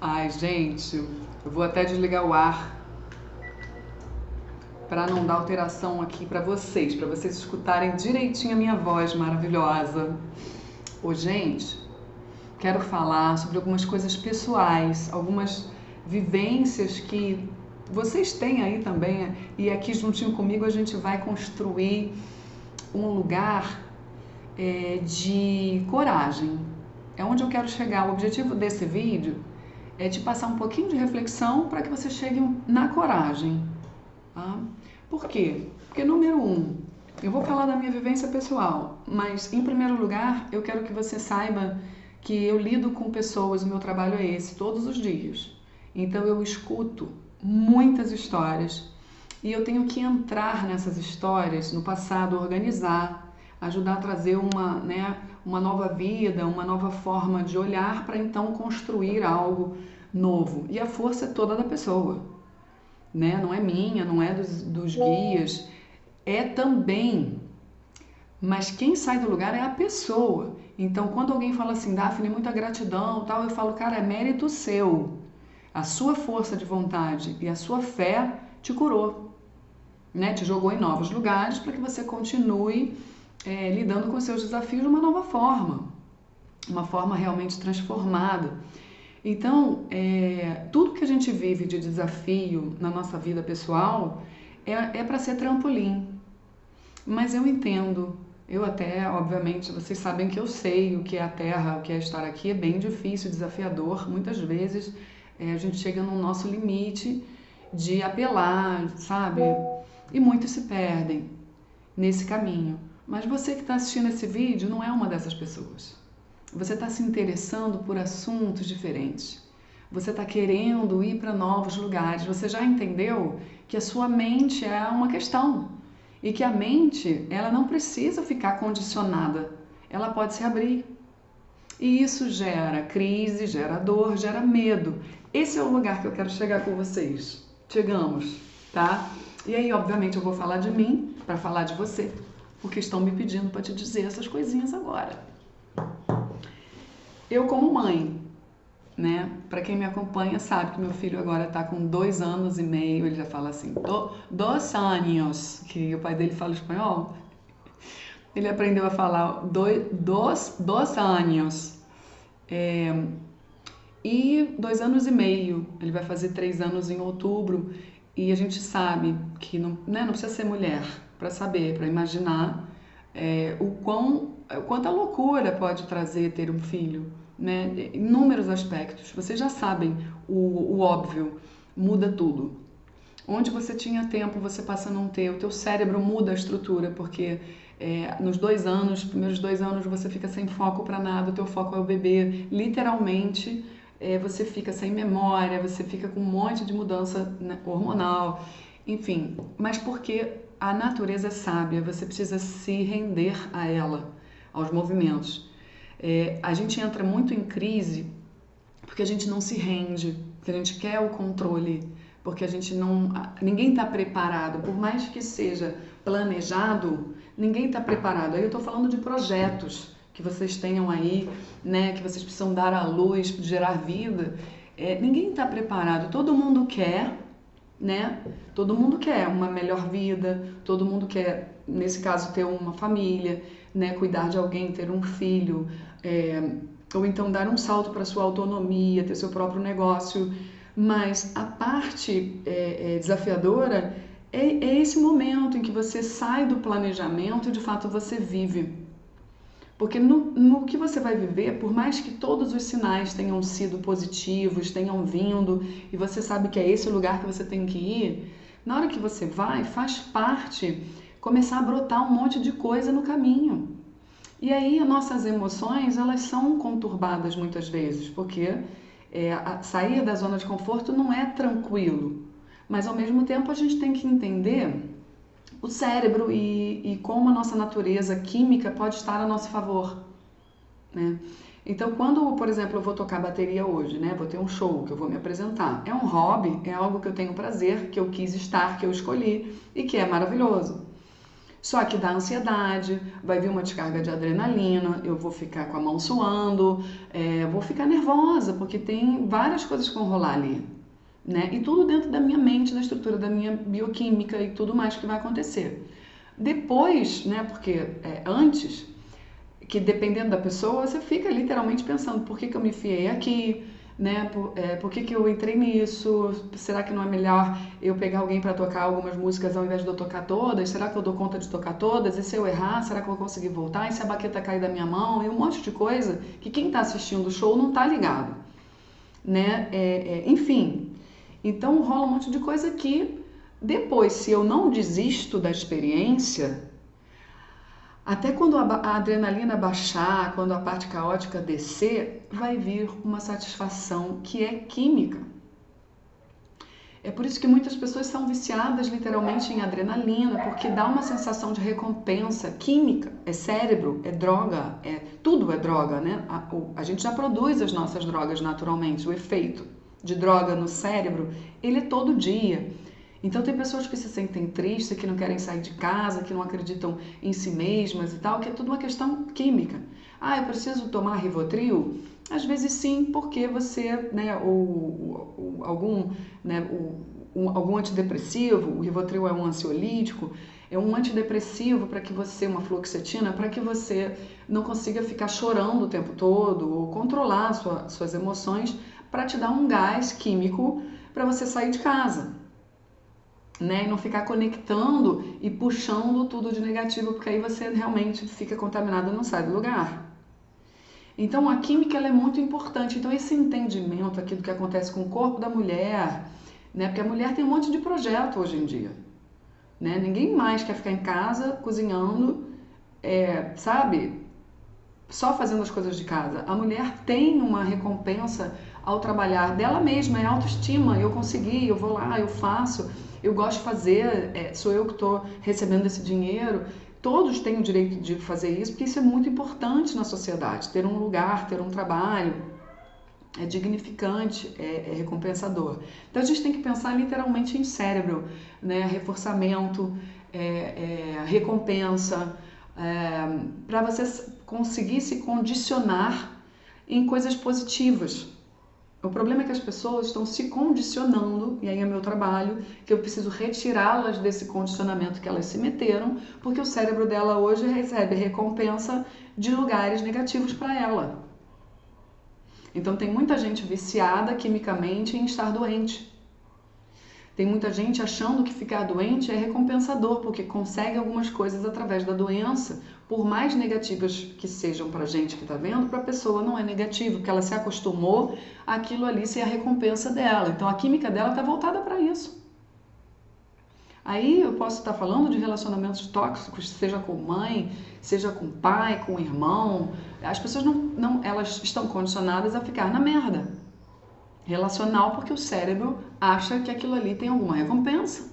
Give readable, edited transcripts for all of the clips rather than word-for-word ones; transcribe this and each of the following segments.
Ai, gente, eu vou até desligar o ar para não dar alteração aqui para vocês escutarem direitinho a minha voz maravilhosa. Ô, gente, quero falar sobre algumas coisas pessoais, algumas vivências que vocês têm aí também, e aqui juntinho comigo a gente vai construir um lugar de coragem. É onde eu quero chegar. O objetivo desse vídeo é te passar um pouquinho de reflexão para que você chegue na coragem. Tá? Por quê? Porque, número um, eu vou falar da minha vivência pessoal, mas, em primeiro lugar, eu quero que você saiba que eu lido com pessoas, o meu trabalho é esse, todos os dias. Então, eu escuto muitas histórias e eu tenho que entrar nessas histórias, no passado, organizar, ajudar a trazer uma nova vida, uma nova forma de olhar para então construir algo novo. E a força é toda da pessoa, né? Não é minha, não é dos guias, é também, mas quem sai do lugar é a pessoa. Então, quando alguém fala assim, Daphne, muita gratidão, tal, eu falo, cara, é mérito seu. A sua força de vontade e a sua fé te curou, né? Te jogou em novos lugares para que você continue lidando com os seus desafios de uma nova forma, uma forma realmente transformada. Então, tudo que a gente vive de desafio na nossa vida pessoal é para ser trampolim. Mas eu entendo, eu até, obviamente, vocês sabem que eu sei o que é a Terra, o que é estar aqui, é bem difícil, desafiador. Muitas vezes a gente chega no nosso limite de apelar, sabe? E muitos se perdem nesse caminho. Mas você que está assistindo esse vídeo não é uma dessas pessoas. Você está se interessando por assuntos diferentes. Você está querendo ir para novos lugares. Você já entendeu que a sua mente é uma questão. E que a mente, ela não precisa ficar condicionada. Ela pode se abrir. E isso gera crise, gera dor, gera medo. Esse é o lugar que eu quero chegar com vocês. Chegamos, tá? E aí, obviamente, eu vou falar de mim para falar de você. Porque estão me pedindo para te dizer essas coisinhas agora. Eu como mãe, né? Para quem me acompanha sabe que meu filho agora está com 2 anos e meio, ele já fala assim, 2 anos, que o pai dele fala espanhol. Ele aprendeu a falar 2 anos. E 2 anos e meio, ele vai fazer 3 anos em outubro. E a gente sabe que não precisa ser mulher para saber, para imaginar quanta loucura pode trazer ter um filho, né? Inúmeros aspectos. Vocês já sabem o óbvio, muda tudo. Onde você tinha tempo, você passa a não ter. O teu cérebro muda a estrutura, porque nos 2 anos, primeiros 2 anos, você fica sem foco para nada, o teu foco é o bebê. Literalmente, você fica sem memória, você fica com um monte de mudança, né, hormonal, enfim. Mas porque a natureza é sábia, você precisa se render a ela, aos movimentos. A gente entra muito em crise porque a gente não se rende, porque a gente quer o controle, porque a gente não... Ninguém está preparado, por mais que seja planejado, ninguém está preparado. Aí eu estou falando de projetos que vocês tenham aí, né, que vocês precisam dar à luz, gerar vida. Ninguém está preparado, todo mundo quer, né? Todo mundo quer uma melhor vida, todo mundo quer, nesse caso, ter uma família, né? Cuidar de alguém, ter um filho, ou então dar um salto para sua autonomia, ter seu próprio negócio. Mas a parte desafiadora é esse momento em que você sai do planejamento e de fato você vive. Porque no que você vai viver, por mais que todos os sinais tenham sido positivos, tenham vindo, e você sabe que é esse o lugar que você tem que ir, na hora que você vai, faz parte começar a brotar um monte de coisa no caminho. E aí as nossas emoções, elas são conturbadas muitas vezes, porque sair da zona de conforto não é tranquilo. Mas ao mesmo tempo a gente tem que entender o cérebro e como a nossa natureza química pode estar a nosso favor, né? Então, quando, por exemplo, eu vou tocar bateria hoje, né? Vou ter um show que eu vou me apresentar. É um hobby, é algo que eu tenho prazer, que eu quis estar, que eu escolhi e que é maravilhoso. Só que dá ansiedade, vai vir uma descarga de adrenalina, eu vou ficar com a mão suando, vou ficar nervosa, porque tem várias coisas que vão rolar ali, né? E tudo dentro da minha mente, da estrutura da minha bioquímica e tudo mais que vai acontecer. Depois, né, porque antes, que dependendo da pessoa, você fica literalmente pensando, por que que eu me enfiei aqui? Né? Por que que eu entrei nisso? Será que não é melhor eu pegar alguém para tocar algumas músicas ao invés de eu tocar todas? Será que eu dou conta de tocar todas? E se eu errar, será que eu vou conseguir voltar? E se a baqueta cair da minha mão? E um monte de coisa que quem está assistindo o show não está ligado, né? Enfim, então rola um monte de coisa que depois, se eu não desisto da experiência, até quando a adrenalina baixar, quando a parte caótica descer, vai vir uma satisfação que é química. É por isso que muitas pessoas são viciadas literalmente em adrenalina, porque dá uma sensação de recompensa química. É cérebro, é droga, tudo é droga, né? A gente já produz as nossas drogas naturalmente. O efeito de droga no cérebro, ele é todo dia. Então tem pessoas que se sentem tristes, que não querem sair de casa, que não acreditam em si mesmas e tal, que é tudo uma questão química. Ah, eu preciso tomar Rivotril? Às vezes sim, porque você, né, algum antidepressivo, o Rivotril é um ansiolítico, é um antidepressivo para que você, uma fluoxetina, para que você não consiga ficar chorando o tempo todo ou controlar suas emoções para te dar um gás químico para você sair de casa. Né? E não ficar conectando e puxando tudo de negativo, porque aí você realmente fica contaminado e não sai do lugar. Então a química ela é muito importante. Então esse entendimento aqui do que acontece com o corpo da mulher, né? Porque a mulher tem um monte de projeto hoje em dia, né? Ninguém mais quer ficar em casa cozinhando, sabe? Só fazendo as coisas de casa. A mulher tem uma recompensa ao trabalhar dela mesma, é autoestima. Eu consegui, eu vou lá, eu faço. Eu gosto de fazer, sou eu que estou recebendo esse dinheiro. Todos têm o direito de fazer isso, porque isso é muito importante na sociedade. Ter um lugar, ter um trabalho é dignificante, é recompensador. Então a gente tem que pensar literalmente em cérebro, né? Reforçamento, recompensa, para você conseguir se condicionar em coisas positivas. O problema é que as pessoas estão se condicionando, e aí é meu trabalho, que eu preciso retirá-las desse condicionamento que elas se meteram, porque o cérebro dela hoje recebe recompensa de lugares negativos para ela. Então tem muita gente viciada quimicamente em estar doente. Tem muita gente achando que ficar doente é recompensador, porque consegue algumas coisas através da doença, por mais negativas que sejam para a gente que está vendo, para a pessoa não é negativo, porque ela se acostumou àquilo ali ser a recompensa dela. Então a química dela está voltada para isso. Aí eu posso estar falando de relacionamentos tóxicos, seja com mãe, seja com pai, com irmão. As pessoas elas estão condicionadas a ficar na merda relacional, porque o cérebro acha que aquilo ali tem alguma recompensa.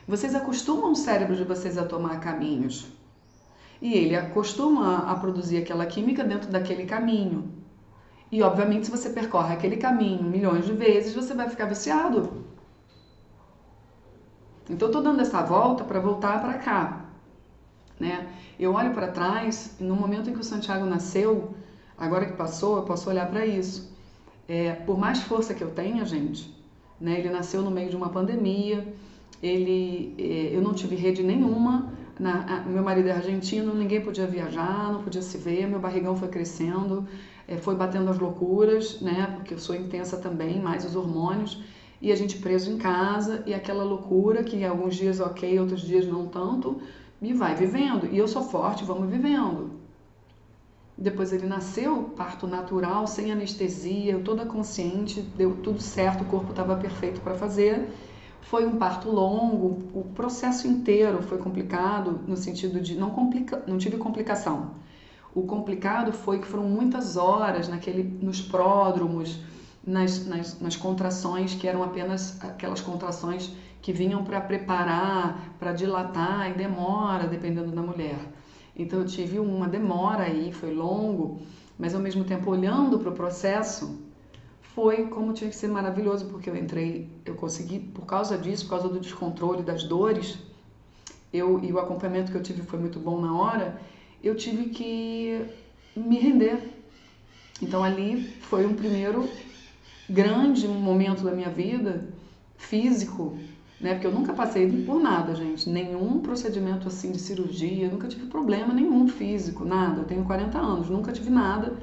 Vocês acostumam o cérebro de vocês a tomar caminhos e ele acostuma a produzir aquela química dentro daquele caminho. E obviamente se você percorre aquele caminho milhões de vezes, você vai ficar viciado. Então eu tô dando essa volta para voltar para cá, né? Eu olho para trás e no momento em que o Santiago nasceu, agora que passou, eu posso olhar para isso. Por mais força que eu tenha, gente, né? Ele nasceu no meio de uma pandemia, eu não tive rede nenhuma, meu marido é argentino, ninguém podia viajar, não podia se ver, meu barrigão foi crescendo, foi batendo as loucuras, né? Porque eu sou intensa também, mais os hormônios, e a gente preso em casa, e aquela loucura que alguns dias ok, outros dias não tanto, e vai vivendo, e eu sou forte, vamos vivendo. Depois ele nasceu, parto natural, sem anestesia, eu toda consciente, deu tudo certo, o corpo estava perfeito para fazer. Foi um parto longo, o processo inteiro foi complicado, no sentido de não tive complicação. O complicado foi que foram muitas horas nos pródromos, nas contrações, que eram apenas aquelas contrações que vinham para preparar, para dilatar, e demora, dependendo da mulher. Então eu tive uma demora aí, foi longo, mas ao mesmo tempo olhando para o processo, foi como tinha que ser maravilhoso, porque eu consegui, por causa disso, por causa do descontrole, das dores, e o acompanhamento que eu tive foi muito bom na hora, eu tive que me render. Então ali foi um primeiro grande momento da minha vida físico, né? Porque eu nunca passei por nada, gente, nenhum procedimento assim de cirurgia, nunca tive problema nenhum físico, nada. Eu tenho 40 anos, nunca tive nada.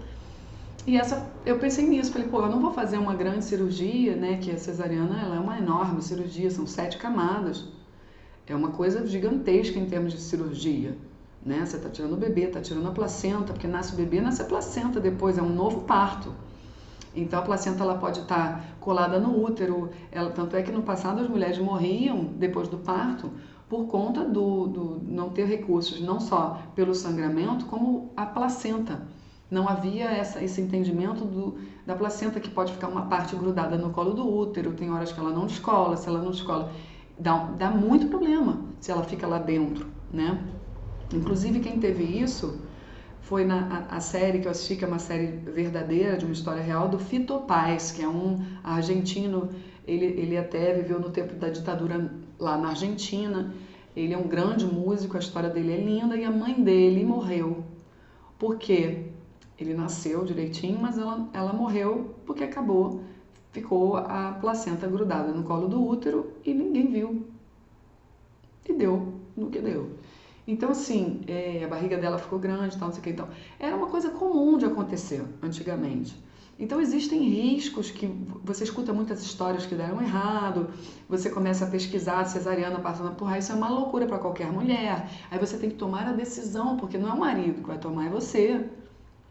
E eu pensei nisso, falei, pô, eu não vou fazer uma grande cirurgia, né? Que a cesariana, ela é uma enorme cirurgia, são 7 camadas. É uma coisa gigantesca em termos de cirurgia, né? Você tá tirando o bebê, tá tirando a placenta, porque nasce o bebê, nasce a placenta depois, é um novo parto. Então a placenta ela pode estar colada no útero, tanto é que no passado as mulheres morriam depois do parto por conta do não ter recursos, não só pelo sangramento, como a placenta. Não havia esse entendimento da placenta, que pode ficar uma parte grudada no colo do útero, tem horas que ela não descola, se ela não descola, dá muito problema se ela fica lá dentro, né? Inclusive quem teve isso foi a série que eu assisti, que é uma série verdadeira, de uma história real, do Fito Páez, que é um argentino, ele até viveu no tempo da ditadura lá na Argentina, ele é um grande músico, a história dele é linda, e a mãe dele morreu. Por quê? Ele nasceu direitinho, mas ela morreu porque ficou a placenta grudada no colo do útero e ninguém viu. E deu no que deu. Então, assim, a barriga dela ficou grande, tal, não sei o que. Então, era uma coisa comum de acontecer antigamente. Então, existem riscos que você escuta muitas histórias que deram errado, você começa a pesquisar a cesariana, passando, porra, isso é uma loucura para qualquer mulher. Aí você tem que tomar a decisão, porque não é o marido que vai tomar, é você.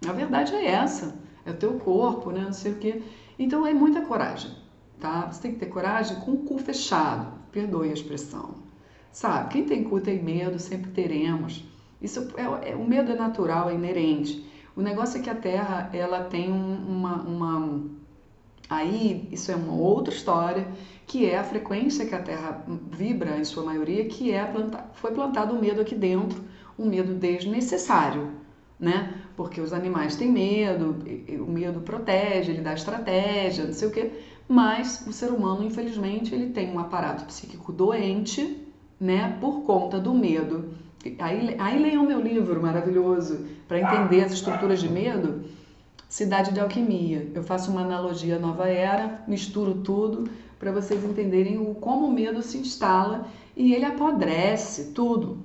A verdade é essa, é o teu corpo, né, não sei o que. Então, é muita coragem, tá? Você tem que ter coragem com o cu fechado, perdoe a expressão. Sabe, quem tem cu tem medo, sempre teremos. Isso o medo é natural, é inerente. O negócio é que a Terra, ela tem aí, isso é uma outra história, que é a frequência que a Terra vibra, em sua maioria, que foi plantado o medo aqui dentro, um medo desnecessário, né? Porque os animais têm medo, o medo protege, ele dá estratégia, não sei o quê, mas o ser humano, infelizmente, ele tem um aparato psíquico doente, né, por conta do medo. Aí leiam meu livro maravilhoso para entender as estruturas de medo, Cidade de Alquimia. Eu faço uma analogia à nova era, misturo tudo para vocês entenderem como o medo se instala e ele apodrece tudo,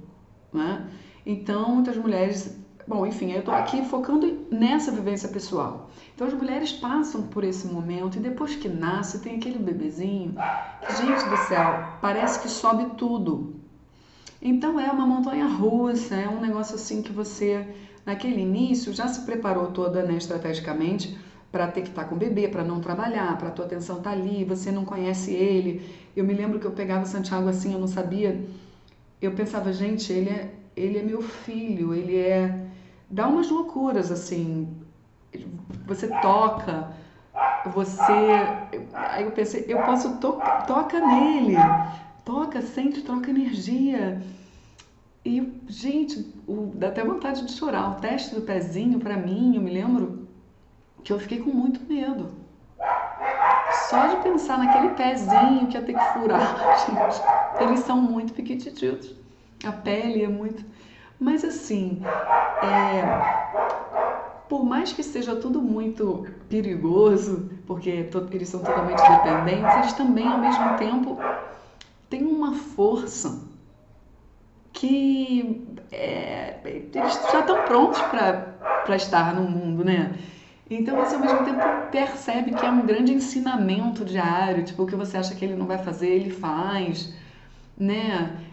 né? Então, muitas mulheres... Bom, enfim, eu estou aqui focando nessa vivência pessoal. Então, as mulheres passam por esse momento e depois que nasce, tem aquele bebezinho que, gente do céu, parece que sobe tudo. Então, é uma montanha russa, é um negócio assim que você, naquele início, já se preparou toda, né, estrategicamente para ter que estar com o bebê, para não trabalhar, para a tua atenção estar ali, você não conhece ele. Eu me lembro que eu pegava Santiago assim, eu não sabia, eu pensava, gente, ele é meu filho, dá umas loucuras, assim, você toca, aí eu pensei, eu posso toca nele, sente, troca energia, e, gente, dá até vontade de chorar, o teste do pezinho, pra mim, eu me lembro que eu fiquei com muito medo, só de pensar naquele pezinho que ia ter que furar, gente, eles são muito piquitititos, a pele é muito... Mas assim, por mais que seja tudo muito perigoso, porque eles são totalmente dependentes, eles também, ao mesmo tempo, têm uma força que eles já estão prontos para estar no mundo, né? Então você, ao mesmo tempo, percebe que é um grande ensinamento diário, tipo, o que você acha que ele não vai fazer, ele faz, né?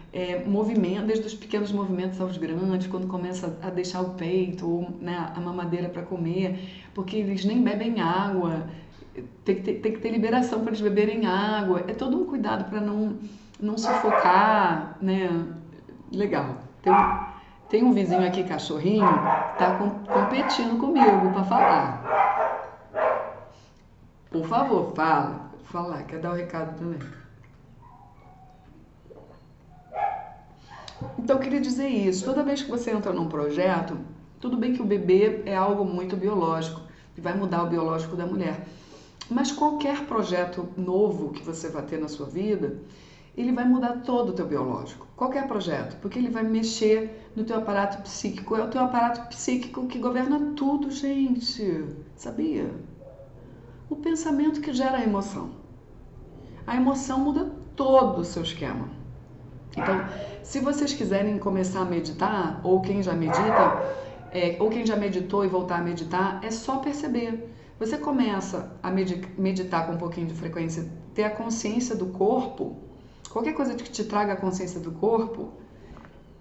Movimento, desde os pequenos movimentos aos grandes, quando começa a deixar o peito, ou, né, a mamadeira para comer, porque eles nem bebem água, tem que ter liberação para eles beberem água, é todo um cuidado para não sufocar, né? Legal. Tem um vizinho aqui, cachorrinho, tá competindo comigo para falar. Por favor, fala. Fala, quer dar o recado também. Então, eu queria dizer isso. Toda vez que você entra num projeto, tudo bem que o bebê é algo muito biológico, que vai mudar o biológico da mulher. Mas qualquer projeto novo que você vai ter na sua vida, ele vai mudar todo o teu biológico. Qualquer projeto, porque ele vai mexer no teu aparato psíquico. É o teu aparato psíquico que governa tudo, gente. Sabia? O pensamento que gera a emoção. A emoção muda todo o seu esquema. Então, se vocês quiserem começar a meditar, ou quem já medita, ou quem já meditou e voltar a meditar, é só perceber. Você começa a meditar com um pouquinho de frequência, ter a consciência do corpo, qualquer coisa que te traga a consciência do corpo,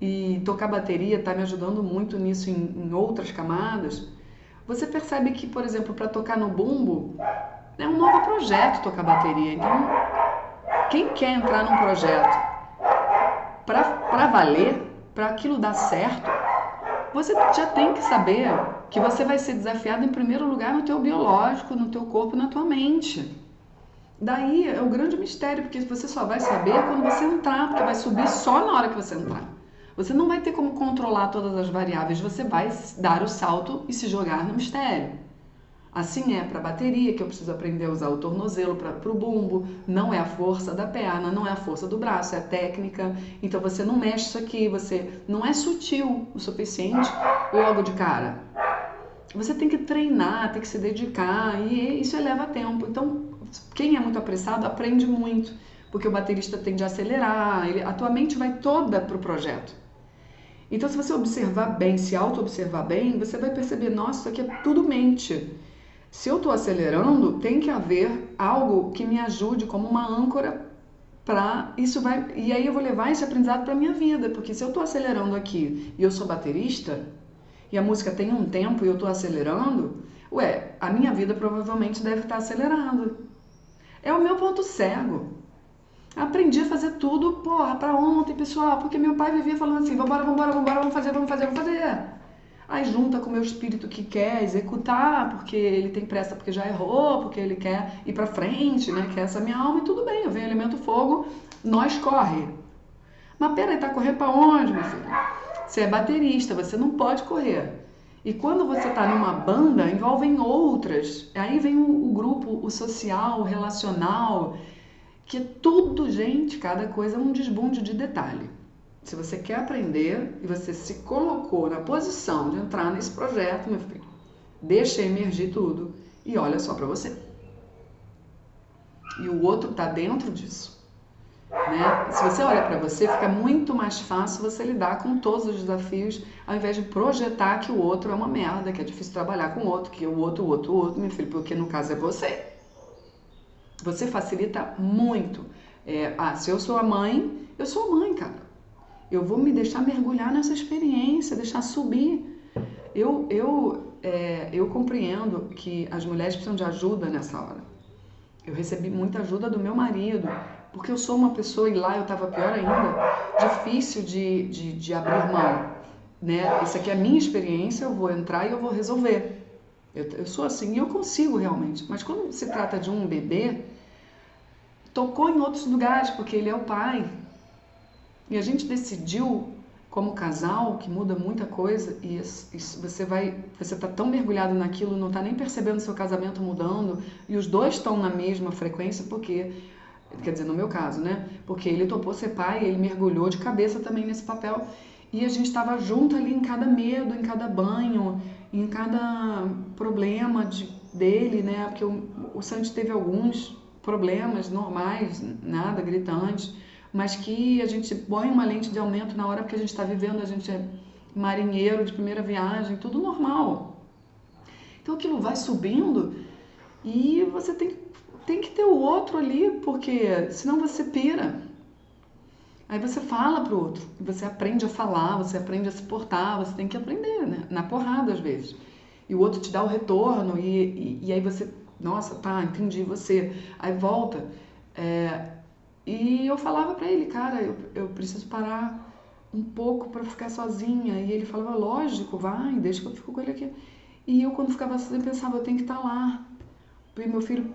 e tocar bateria está me ajudando muito nisso em outras camadas. Você percebe que, por exemplo, para tocar no bumbo, é um novo projeto tocar bateria. Então, quem quer entrar num projeto para valer, para aquilo dar certo, você já tem que saber que você vai ser desafiado em primeiro lugar no teu biológico, no teu corpo e na tua mente. Daí é o grande mistério, porque você só vai saber quando você entrar, porque vai subir só na hora que você entrar. Você não vai ter como controlar todas as variáveis, você vai dar o salto e se jogar no mistério. Assim é para a bateria, que eu preciso aprender a usar o tornozelo para o bumbo, não é a força da perna, não é a força do braço, é a técnica. Então você não mexe isso aqui, você não é sutil o suficiente logo de cara. Você tem que treinar, tem que se dedicar e isso leva tempo. Então quem é muito apressado aprende muito, porque o baterista tende a acelerar, a tua mente vai toda para o projeto. Então se você observar bem, se auto-observar bem, você vai perceber, nossa, isso aqui é tudo mente. Se eu estou acelerando, tem que haver algo que me ajude como uma âncora para isso vai. E aí eu vou levar esse aprendizado para minha vida, porque se eu estou acelerando aqui e eu sou baterista e a música tem um tempo e eu estou acelerando, a minha vida provavelmente deve estar acelerando. É o meu ponto cego. Aprendi a fazer tudo, para ontem, pessoal, porque meu pai vivia falando assim, vambora, vamos fazer. Aí junta com o meu espírito que quer executar, porque ele tem pressa, porque já errou, porque ele quer ir pra frente, né? Que essa é a minha alma e tudo bem, eu venho elemento fogo, nós corre. Mas peraí, tá correndo pra onde, meu filho? Você é baterista, você não pode correr. E quando você tá numa banda, envolvem outras. Aí vem o grupo, o social, o relacional, que é tudo, gente, cada coisa é um desbunde de detalhe. Se você quer aprender e você se colocou na posição de entrar nesse projeto, meu filho, deixa emergir tudo e olha só para você. E o outro está dentro disso. Né? Se você olha para você, fica muito mais fácil você lidar com todos os desafios, ao invés de projetar que o outro é uma merda, que é difícil trabalhar com o outro, que o outro, meu filho, porque no caso é você. Você facilita muito. Se eu sou a mãe, eu sou a mãe, cara. Eu vou me deixar mergulhar nessa experiência, deixar subir. Eu compreendo que as mulheres precisam de ajuda nessa hora. Eu recebi muita ajuda do meu marido, porque eu sou uma pessoa, e lá eu estava pior ainda, difícil de abrir mão. Né? Isso aqui é a minha experiência, eu vou entrar e eu vou resolver. Eu sou assim e eu consigo realmente. Mas quando se trata de um bebê, tocou em outros lugares, porque ele é o pai. E a gente decidiu, como casal, que muda muita coisa, e você está tão mergulhado naquilo, não está nem percebendo seu casamento mudando, e os dois estão na mesma frequência, porque, quer dizer, no meu caso, né? Porque ele topou ser pai, ele mergulhou de cabeça também nesse papel, e a gente estava junto ali em cada medo, em cada banho, em cada problema dele, né? Porque o Santi teve alguns problemas normais, nada gritante, mas que a gente põe uma lente de aumento na hora que a gente está vivendo, a gente é marinheiro de primeira viagem, tudo normal. Então aquilo vai subindo e você tem que ter o outro ali, porque senão você pira. Aí você fala pro outro, você aprende a falar, você aprende a se portar, você tem que aprender, né? Na porrada às vezes. E o outro te dá o retorno e aí você, nossa, tá, entendi você. Aí volta. E eu falava pra ele, cara, eu preciso parar um pouco pra ficar sozinha. E ele falava, lógico, vai, deixa que eu fico com ele aqui. E eu, quando ficava sozinha, pensava, eu tenho que estar lá. Porque meu filho,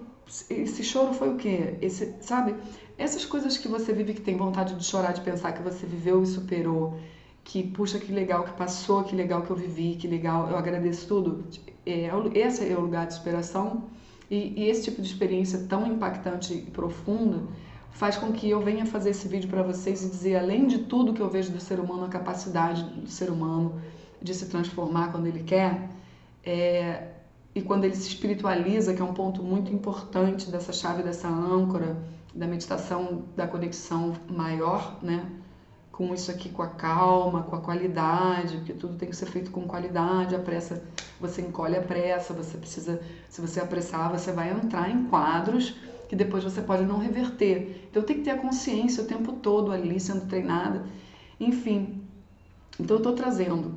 esse choro foi o quê? Sabe? Essas coisas que você vive, que tem vontade de chorar, de pensar que você viveu e superou, que, puxa, que legal que passou, que legal que eu vivi, que legal, eu agradeço tudo. Esse é o lugar de superação. E esse tipo de experiência tão impactante e profunda, faz com que eu venha fazer esse vídeo para vocês e dizer, além de tudo que eu vejo do ser humano, a capacidade do ser humano de se transformar quando ele quer, e quando ele se espiritualiza, que é um ponto muito importante dessa chave, dessa âncora, da meditação, da conexão maior, né? Com isso aqui, com a calma, com a qualidade, porque tudo tem que ser feito com qualidade. A pressa, você encolhe a pressa, você precisa, se você apressar, você vai entrar em quadros que depois você pode não reverter. Então tem que ter a consciência o tempo todo ali sendo treinada. Enfim, então eu estou trazendo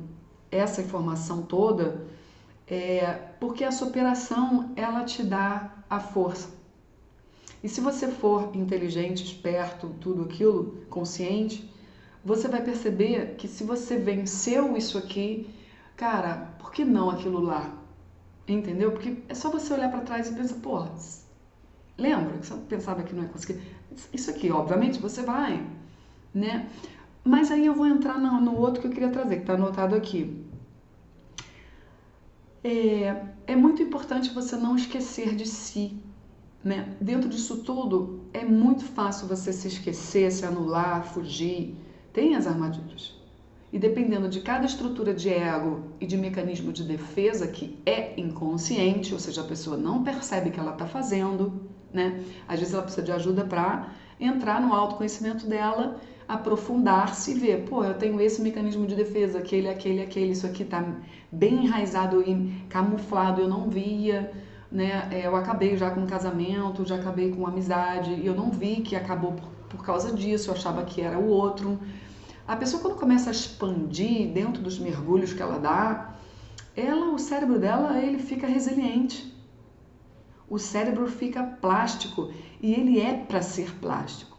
essa informação toda porque a superação, ela te dá a força. E se você for inteligente, esperto, tudo aquilo, consciente, você vai perceber que se você venceu isso aqui, cara, por que não aquilo lá? Entendeu? Porque é só você olhar para trás e pensar, porra, lembra que você pensava que não ia conseguir? Isso aqui, obviamente, você vai, né? Mas aí eu vou entrar no outro que eu queria trazer, que está anotado aqui. É muito importante você não esquecer de si, né? Dentro disso tudo, é muito fácil você se esquecer, se anular, fugir. Tem as armadilhas. E dependendo de cada estrutura de ego e de mecanismo de defesa que é inconsciente, ou seja, a pessoa não percebe que ela está fazendo, né? Às vezes ela precisa de ajuda para entrar no autoconhecimento dela, aprofundar-se e ver, pô, eu tenho esse mecanismo de defesa, aquele, isso aqui está bem enraizado e camuflado, eu não via, né? Eu acabei já com um casamento, já acabei com uma amizade, e eu não vi que acabou por causa disso, eu achava que era o outro. A pessoa, quando começa a expandir dentro dos mergulhos que ela dá, o cérebro dela, ele fica resiliente. O cérebro fica plástico e ele é para ser plástico.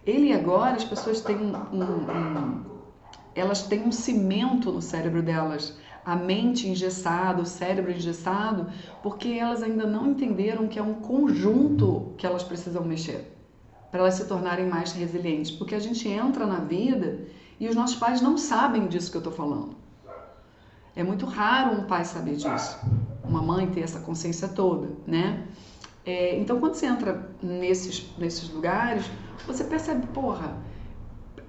Ele agora, as pessoas têm elas têm um cimento no cérebro delas, a mente engessada, o cérebro engessado, porque elas ainda não entenderam que é um conjunto que elas precisam mexer para elas se tornarem mais resilientes, porque a gente entra na vida e os nossos pais não sabem disso que eu estou falando. É muito raro um pai saber disso, uma mãe ter essa consciência toda, né? Então, quando você entra nesses lugares, você percebe, porra,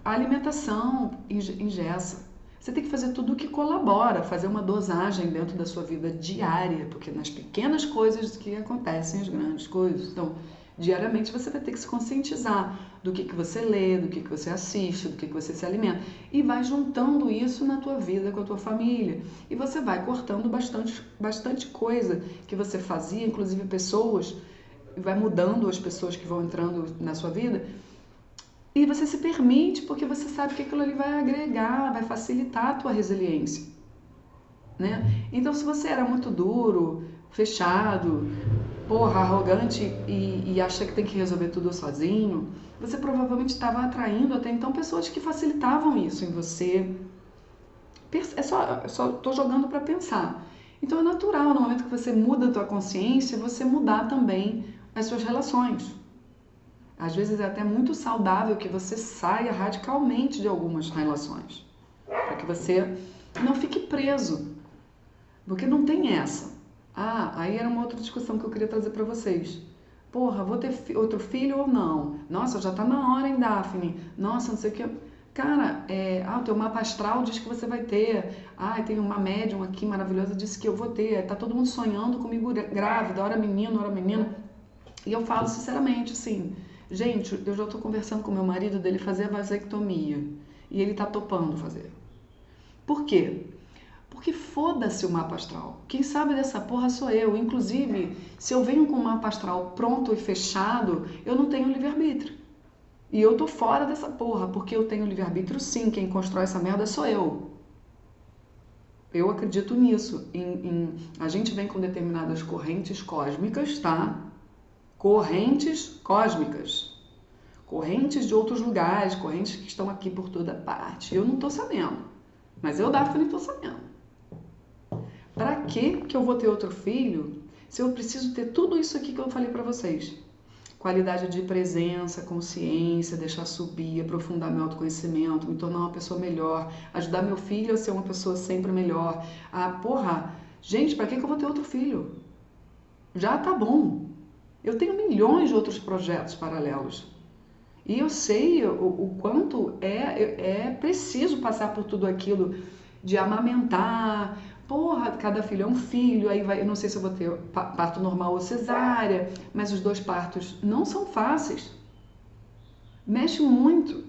a alimentação engessa. Você tem que fazer tudo o que colabora, fazer uma dosagem dentro da sua vida diária, porque nas pequenas coisas que acontecem as grandes coisas. Então, diariamente você vai ter que se conscientizar do que você lê, do que você assiste, do que você se alimenta. E vai juntando isso na tua vida com a tua família. E você vai cortando bastante coisa que você fazia, inclusive pessoas, e vai mudando as pessoas que vão entrando na sua vida. E você se permite, porque você sabe que aquilo ali vai agregar, vai facilitar a tua resiliência, né? Então, se você era muito duro, fechado, porra, arrogante e acha que tem que resolver tudo sozinho, você provavelmente estava atraindo até então pessoas que facilitavam isso em você. Só tô jogando para pensar. Então é natural, no momento que você muda a tua consciência, você mudar também as suas relações. Às vezes é até muito saudável que você saia radicalmente de algumas relações, para que você não fique preso, porque não tem essa. Aí era uma outra discussão que eu queria trazer para vocês. Porra, vou ter outro filho ou não? Nossa, já tá na hora, hein, Daphne? Nossa, não sei o que. Cara, o teu mapa astral diz que você vai ter. Tem uma médium aqui maravilhosa, disse que eu vou ter. Tá todo mundo sonhando comigo grávida, hora menino, hora menina. E eu falo sinceramente, assim, gente, eu já tô conversando com meu marido dele fazer a vasectomia. E ele tá topando fazer. Por quê? Porque foda-se o mapa astral. Quem sabe dessa porra sou eu. Inclusive, se eu venho com o mapa astral pronto e fechado, eu não tenho livre-arbítrio. E eu tô fora dessa porra, porque eu tenho livre-arbítrio sim. Quem constrói essa merda sou eu. Eu acredito nisso. A gente vem com determinadas correntes cósmicas, tá? Correntes cósmicas. Correntes de outros lugares, correntes que estão aqui por toda parte. Eu não tô sabendo. Mas eu, Daphne, tô sabendo. Pra que eu vou ter outro filho se eu preciso ter tudo isso aqui que eu falei pra vocês? Qualidade de presença, consciência, deixar subir, aprofundar meu autoconhecimento, me tornar uma pessoa melhor, ajudar meu filho a ser uma pessoa sempre melhor. Gente, pra que eu vou ter outro filho? Já tá bom. Eu tenho milhões de outros projetos paralelos. E eu sei o quanto é preciso passar por tudo aquilo de amamentar. Porra, cada filho é um filho, aí vai, eu não sei se eu vou ter parto normal ou cesárea, mas os 2 partos não são fáceis. Mexe muito.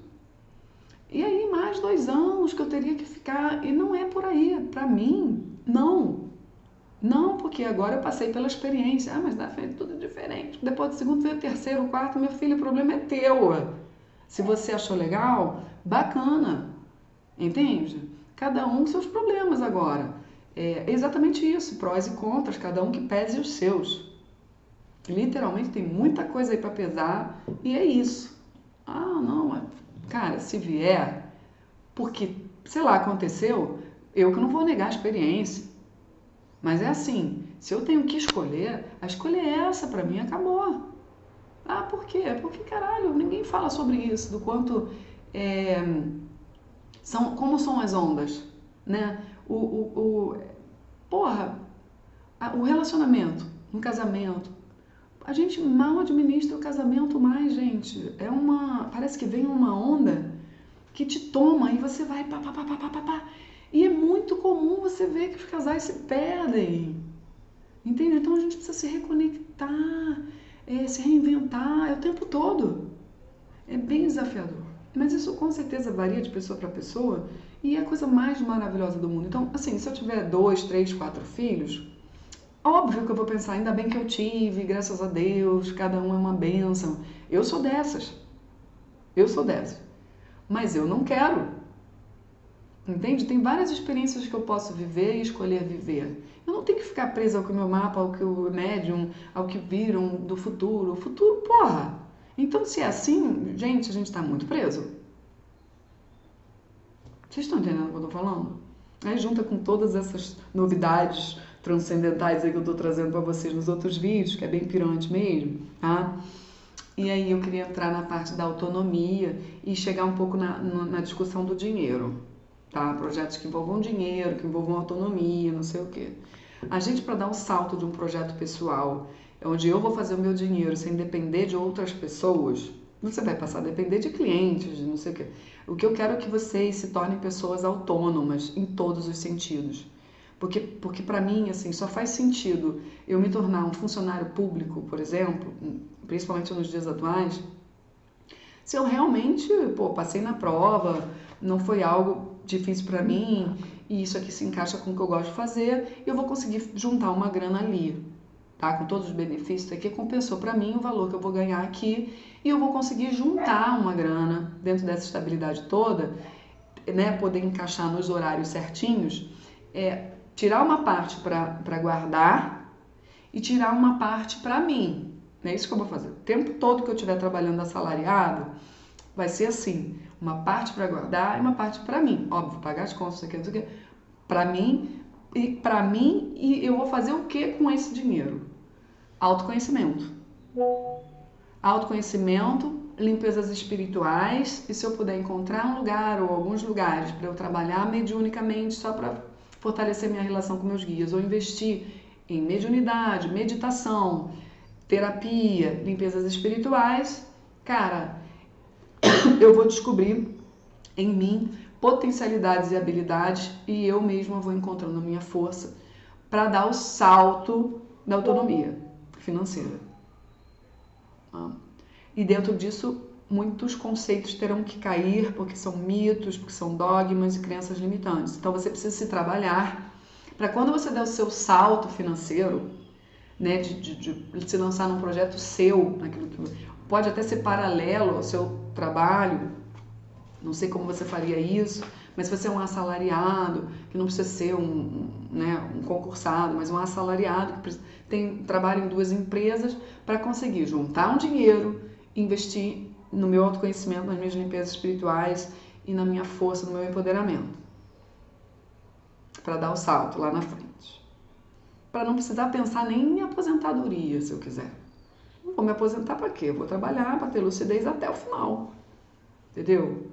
E aí mais 2 anos que eu teria que ficar, e não é por aí, pra mim, não. Não, porque agora eu passei pela experiência. Ah, mas na frente tudo é diferente. Depois do segundo veio o terceiro, o quarto, meu filho, o problema é teu. Se você achou legal, bacana, entende? Cada um com seus problemas agora. É exatamente isso, prós e contras, cada um que pese os seus. Literalmente tem muita coisa aí para pesar e é isso. Ah, não, cara, se vier, porque, sei lá, aconteceu, eu que não vou negar a experiência. Mas é assim, se eu tenho que escolher, a escolha é essa, pra mim acabou. Ah, por quê? Porque, caralho, ninguém fala sobre isso, do quanto é, como são as ondas, né? Porra, o relacionamento, um casamento. A gente mal administra o casamento mais, gente. Parece que vem uma onda que te toma e você vai pá, pá, pá, pá, pá, pá, pá. E é muito comum você ver que os casais se perdem. Entende? Então a gente precisa se reconectar, se reinventar, o tempo todo. É bem desafiador. Mas isso com certeza varia de pessoa para pessoa e é a coisa mais maravilhosa do mundo. Então, assim, se eu tiver 2, 3, 4 filhos, óbvio que eu vou pensar, ainda bem que eu tive, graças a Deus, cada um é uma bênção. Eu sou dessas. Eu sou dessas. Mas eu não quero. Entende? Tem várias experiências que eu posso viver e escolher viver. Eu não tenho que ficar presa ao que o meu mapa, ao que o médium, ao que viram do futuro. O futuro, porra! Então, se é assim, gente, a gente está muito preso. Vocês estão entendendo o que eu estou falando? Aí junta com todas essas novidades transcendentais aí que eu estou trazendo para vocês nos outros vídeos, que é bem pirante mesmo, tá? E aí eu queria entrar na parte da autonomia e chegar um pouco na discussão do dinheiro, tá? Projetos que envolvam dinheiro, que envolvam autonomia, não sei o quê. A gente, para dar um salto de um projeto pessoal, onde eu vou fazer o meu dinheiro sem depender de outras pessoas, você vai passar a depender de clientes, de não sei o quê. O que eu quero é que vocês se tornem pessoas autônomas em todos os sentidos. Porque para mim, assim, só faz sentido eu me tornar um funcionário público, por exemplo, principalmente nos dias atuais, se eu realmente, passei na prova, não foi algo difícil para mim, e isso aqui se encaixa com o que eu gosto de fazer, eu vou conseguir juntar uma grana ali, tá? Com todos os benefícios aqui, compensou para mim o valor que eu vou ganhar aqui, e eu vou conseguir juntar uma grana dentro dessa estabilidade toda, né? Poder encaixar nos horários certinhos, tirar uma parte para guardar e tirar uma parte para mim. É isso que eu vou fazer. O tempo todo que eu estiver trabalhando assalariado, vai ser assim, uma parte para guardar e uma parte para mim. Óbvio, pagar as contas, não sei o que, para mim, e eu vou fazer o que com esse dinheiro? Autoconhecimento. Autoconhecimento, limpezas espirituais, e se eu puder encontrar um lugar ou alguns lugares para eu trabalhar mediunicamente só para fortalecer minha relação com meus guias, ou investir em mediunidade, meditação, terapia, limpezas espirituais, cara, eu vou descobrir em mim potencialidades e habilidades e eu mesma vou encontrando a minha força para dar o salto da autonomia financeira. E dentro disso, muitos conceitos terão que cair porque são mitos, porque são dogmas e crenças limitantes. Então você precisa se trabalhar para quando você der o seu salto financeiro, né, de se lançar num projeto seu, naquilo que pode até ser paralelo ao seu trabalho, não sei como você faria isso, mas se você é um assalariado, que não precisa ser um concursado, mas um assalariado que trabalha em 2 empresas para conseguir juntar um dinheiro, investir no meu autoconhecimento, nas minhas limpezas espirituais e na minha força, no meu empoderamento, para dar o salto lá na frente. Para não precisar pensar nem em aposentadoria, se eu quiser. Não vou me aposentar para quê? Eu vou trabalhar para ter lucidez até o final. Entendeu?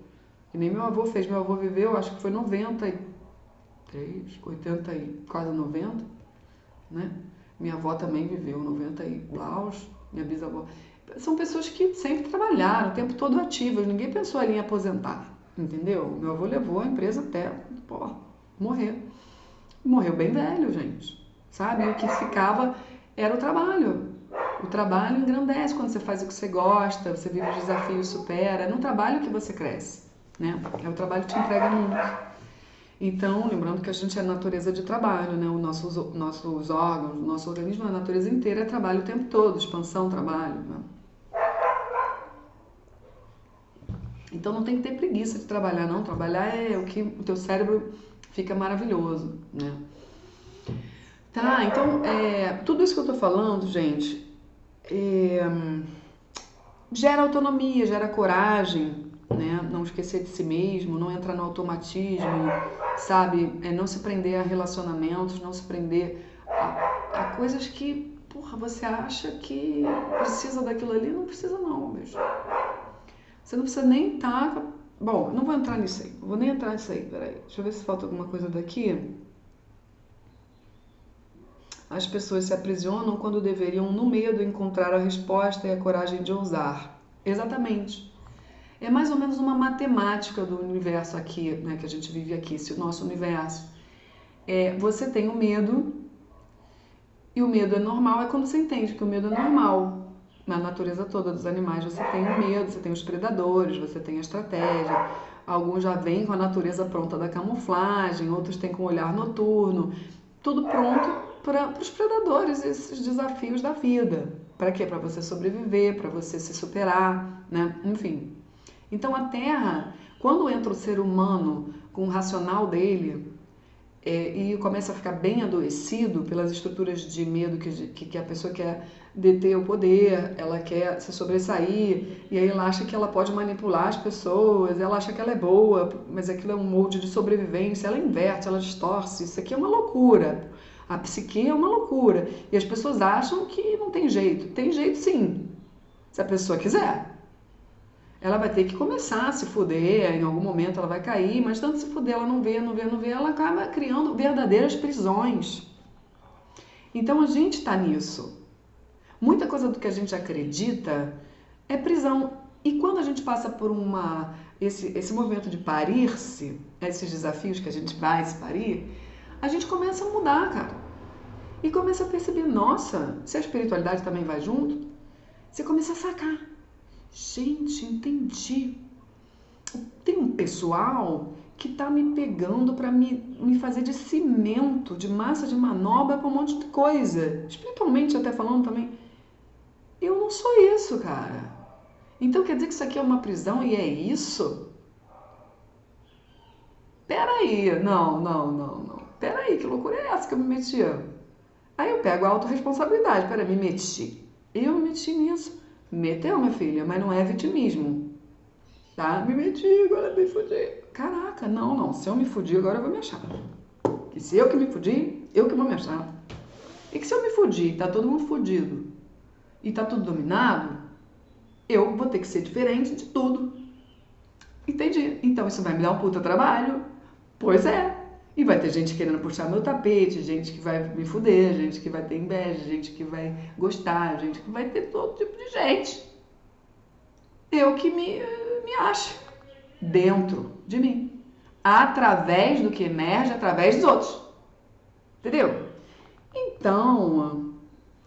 E nem meu avô fez. Meu avô viveu, acho que foi 93, 80 e quase 90, né? Minha avó também viveu 90 e blaus, minha bisavó. são pessoas que sempre trabalharam, o tempo todo ativas, ninguém pensou ali em aposentar, entendeu? Meu avô levou a empresa até, pô, morrer. Morreu bem velho, gente, sabe? E o que ficava era o trabalho. O trabalho engrandece quando você faz o que você gosta, você vive os desafios, supera. É no trabalho que você cresce, né? É o trabalho que te entrega muito. Então, lembrando que a gente é natureza de trabalho, né? Os nossos órgãos, o nosso organismo, a natureza inteira é trabalho o tempo todo, expansão, trabalho, né? Então não tem que ter preguiça de trabalhar, não. Trabalhar é o que o teu cérebro fica maravilhoso, né? Tá, então, tudo isso que eu tô falando, gente, gera autonomia, gera coragem, né? Não esquecer de si mesmo, não entrar no automatismo, sabe? Não se prender a relacionamentos, não se prender a coisas que, porra, você acha que precisa daquilo ali, não precisa não, bicho. Você não precisa nem estar... Bom, não vou entrar nisso aí, não vou nem entrar nisso aí, peraí. Deixa eu ver se falta alguma coisa daqui. As pessoas se aprisionam quando deveriam, no medo, encontrar a resposta e a coragem de ousar. Exatamente. É mais ou menos uma matemática do universo aqui, né, que a gente vive aqui, esse nosso universo. Você tem o medo, e o medo é normal, é quando você entende que o medo é normal. Na natureza toda dos animais você tem o medo, você tem os predadores, você tem a estratégia. Alguns já vêm com a natureza pronta da camuflagem, outros têm com o olhar noturno. Tudo pronto para os predadores, esses desafios da vida. Para quê? Para você sobreviver, para você se superar, né? Enfim. Então a Terra, quando entra o ser humano com o racional dele e começa a ficar bem adoecido pelas estruturas de medo que a pessoa quer deter o poder, ela quer se sobressair, e aí ela acha que ela pode manipular as pessoas, ela acha que ela é boa, mas aquilo é um molde de sobrevivência, ela inverte, ela distorce, isso aqui é uma loucura. A psique é uma loucura. E as pessoas acham que não tem jeito. Tem jeito sim, se a pessoa quiser. Ela vai ter que começar a se fuder, em algum momento ela vai cair, mas tanto se fuder, ela não vê, ela acaba criando verdadeiras prisões. Então a gente está nisso. Muita coisa do que a gente acredita é prisão. E quando a gente passa por esse movimento de parir-se, esses desafios que a gente vai se parir, a gente começa a mudar, cara. E começa a perceber, nossa, se a espiritualidade também vai junto, você começa a sacar. Gente, entendi. Tem um pessoal que tá me pegando para me fazer de cimento, de massa de manobra para um monte de coisa. Espiritualmente até falando também. Eu não sou isso, cara. Então quer dizer que isso aqui é uma prisão e é isso? Peraí, não. Peraí, que loucura é essa que eu me meti? Aí eu pego a autorresponsabilidade. Peraí, me meti. Eu me meti nisso. Meteu, minha filha, mas não é vitimismo. Tá? Me meti, agora me fudi. Caraca, não. Se eu me fudi, agora eu vou me achar. Que se eu que me fudi, eu que vou me achar. E que se eu me fudi, tá todo mundo fudido, e tá tudo dominado, eu vou ter que ser diferente de tudo. Entendi. Então isso vai me dar um puta trabalho. Pois é. E vai ter gente querendo puxar meu tapete, gente que vai me fuder, gente que vai ter inveja, gente que vai gostar, gente que vai ter todo tipo de gente. Eu que me acho dentro de mim. Através do que emerge, através dos outros. Entendeu? Então,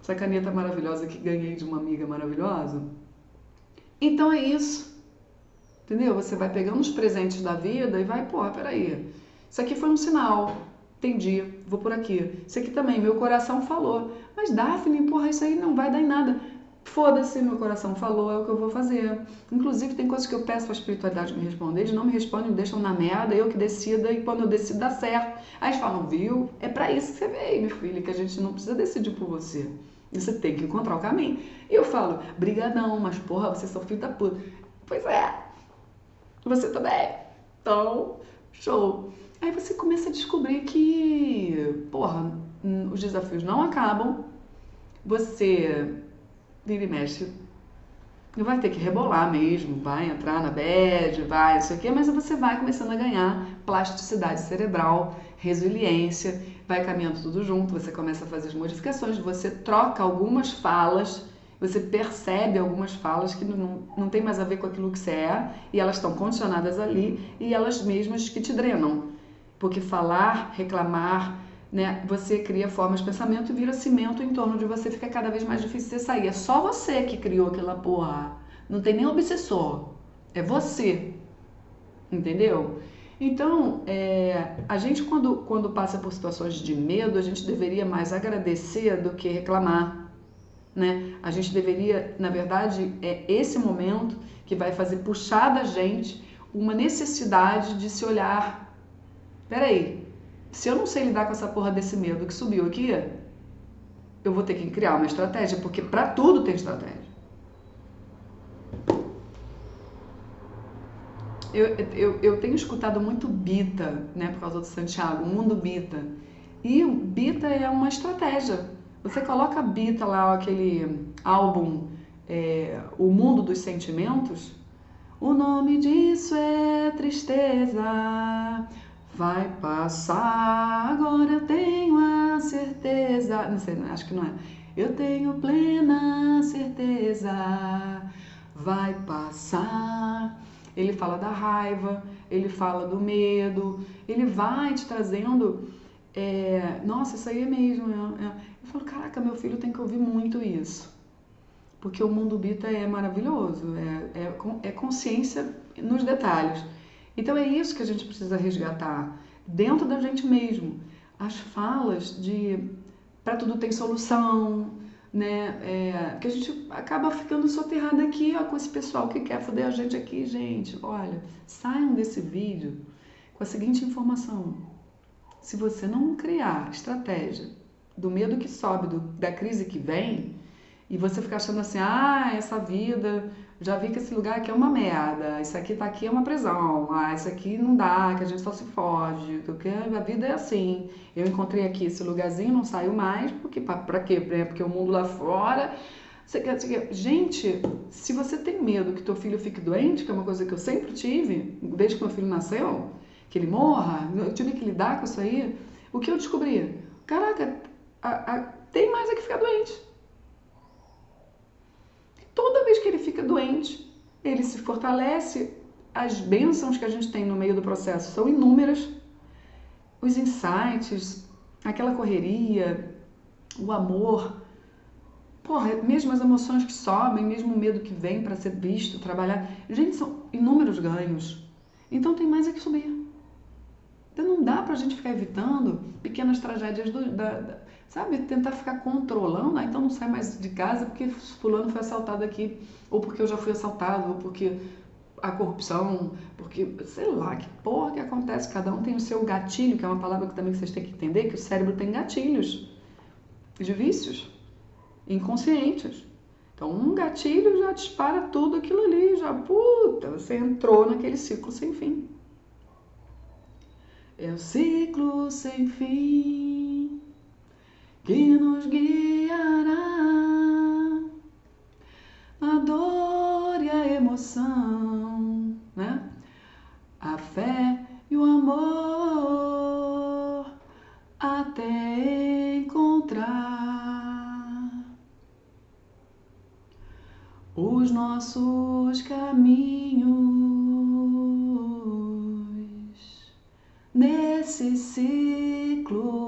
essa caneta maravilhosa que ganhei de uma amiga maravilhosa. Então é isso. Entendeu? Você vai pegando os presentes da vida e vai, porra, peraí. Isso aqui foi um sinal. Entendi, vou por aqui. Isso aqui também, meu coração falou. Mas Daphne, porra, isso aí não vai dar em nada. Foda-se, meu coração falou, é o que eu vou fazer. Inclusive, tem coisas que eu peço pra espiritualidade me responder, eles não me respondem, me deixam na merda, eu que decida, e quando eu decido dá certo. Aí eles falam, viu? É pra isso que você veio, minha filha, que a gente não precisa decidir por você. Você tem que encontrar o caminho. E eu falo, brigadão, mas porra, vocês são filho da puta. Pois é, você também. Então, show. Aí você começa a descobrir que, porra, os desafios não acabam. Você vira e mexe. Vai ter que rebolar mesmo, vai entrar na bad, vai, isso aqui, mas você vai começando a ganhar plasticidade cerebral, resiliência, vai caminhando tudo junto, você começa a fazer as modificações, você troca algumas falas Você percebe algumas falas que não tem mais a ver com aquilo que você é, e elas estão condicionadas ali, e elas mesmas que te drenam. Porque falar, reclamar, né, você cria formas de pensamento e vira cimento em torno de você, fica cada vez mais difícil você sair. É só você que criou aquela porra. Não tem nem obsessor. É você. Entendeu? Então, a gente quando passa por situações de medo, a gente deveria mais agradecer do que reclamar, né? A gente deveria, na verdade, é esse momento que vai fazer puxar da gente uma necessidade de se olhar. Peraí, se eu não sei lidar com essa porra desse medo que subiu aqui, eu vou ter que criar uma estratégia, porque pra tudo tem estratégia. Eu tenho escutado muito Bita, né, por causa do Santiago, o mundo Bita. E o Bita é uma estratégia. Você coloca a Bita lá, aquele álbum, O Mundo dos Sentimentos. O nome disso é tristeza. Vai passar, agora eu tenho a certeza. Não sei, acho que não é. Eu tenho plena certeza. Vai passar. Ele fala da raiva, ele fala do medo, ele vai te trazendo. Nossa, isso aí é mesmo. Eu falo, caraca, meu filho tem que ouvir muito isso. Porque o mundo Bita é maravilhoso, é consciência nos detalhes. Então é isso que a gente precisa resgatar dentro da gente mesmo. As falas de para tudo tem solução, né? Que a gente acaba ficando soterrado aqui, ó, com esse pessoal que quer foder a gente aqui, gente. Olha, saiam desse vídeo com a seguinte informação: se você não criar estratégia do medo que sobe, da crise que vem, e você ficar achando assim, essa vida, já vi que esse lugar aqui é uma merda, isso aqui tá aqui é uma prisão, isso aqui não dá, que a gente só se foge, porque a vida é assim. Eu encontrei aqui esse lugarzinho, não saio mais, porque pra quê? Porque o mundo lá fora... Gente, se você tem medo que teu filho fique doente, que é uma coisa que eu sempre tive, desde que meu filho nasceu, que ele morra, eu tive que lidar com isso aí, o que eu descobri? Caraca, tem mais é que ficar doente. Toda vez que ele fica doente, ele se fortalece. As bênçãos que a gente tem no meio do processo são inúmeras. Os insights, aquela correria, o amor, porra, mesmo as emoções que sobem, mesmo o medo que vem para ser visto, trabalhar. Gente, são inúmeros ganhos. Então tem mais é que subir. Então não dá pra gente ficar evitando pequenas tragédias sabe, tentar ficar controlando, então não sai mais de casa porque fulano foi assaltado aqui, ou porque eu já fui assaltado, ou porque a corrupção, porque sei lá, que porra que acontece, cada um tem o seu gatilho, que é uma palavra que também vocês têm que entender, que o cérebro tem gatilhos de vícios inconscientes. Então um gatilho já dispara tudo aquilo ali, já puta, você entrou naquele ciclo sem fim. É o ciclo sem fim que nos guiará, a dor e a emoção, né? A fé e o amor até encontrar os nossos caminhos nesse ciclo.